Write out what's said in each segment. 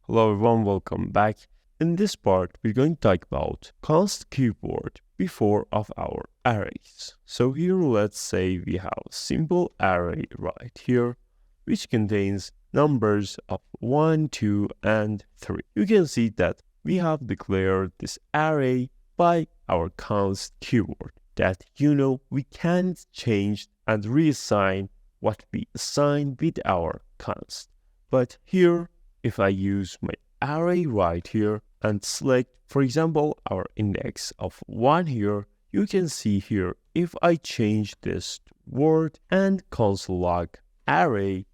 Hello everyone, welcome back. In this part, we're going to talk about const keyword before of our arrays. So here, let's say we have a simple array right here, which contains numbers of 1, 2, and 3. You can see that we have declared this array by our const keyword that we can't change and reassign what we assign with our const. But here, if I use my array right here and select, for example, our index of 1 here, you can see here, if I change this word and console log array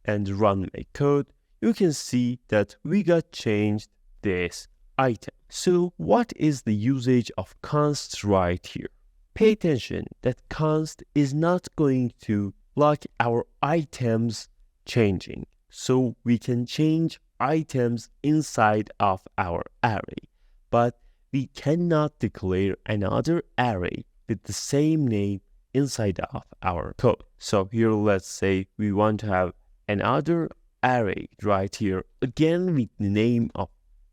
and run my code, you can see that we got changed this item. So what is the usage of const right here? Pay attention that const is not going to lock our items changing. So we can change items inside of our array, but we cannot declare another array with the same name inside of our code. So here, let's say we want to have another array right here, again with the name of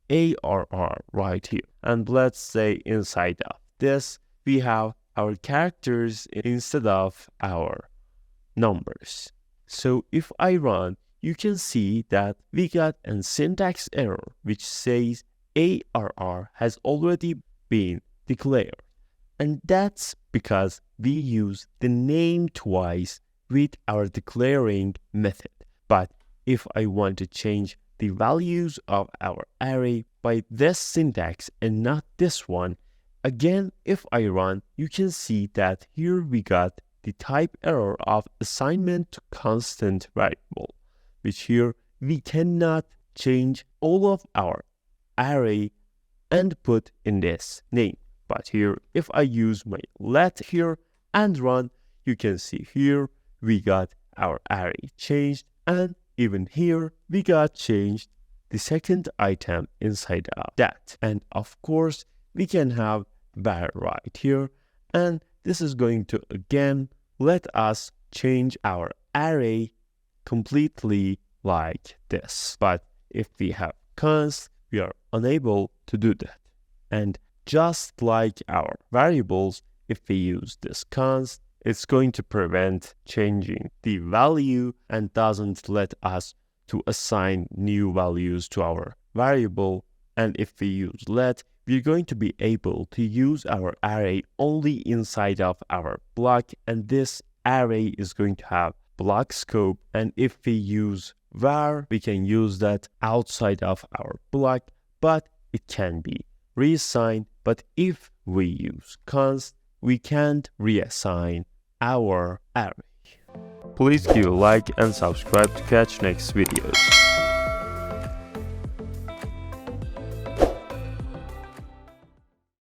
ARR right here. And let's say inside of this, we have our characters instead of our numbers. So if I run, you can see that we got a syntax error which says ARR has already been declared. And that's because we use the name twice with our declaring method. But if I want to change the values of our array by this syntax and not this one, again, if I run, you can see that here we got the type error of assignment to constant variable, which here we cannot change all of our array and put in this name. But here, if I use my let here and run, you can see here we got our array changed, and even here we got changed the second item inside of that. And of course, we can have var right here, and this is going to again let us change our array completely like this. But if we have const, we are unable to do that. And just like our variables, if we use this const, it's going to prevent changing the value and doesn't let us to assign new values to our variable. And if we use let, we're going to be able to use our array only inside of our block, and this array is going to have block scope. And if we use var, we can use that outside of our block, but it can be reassigned. But if we use const, we can't reassign our array. Please give a like and subscribe to catch next videos.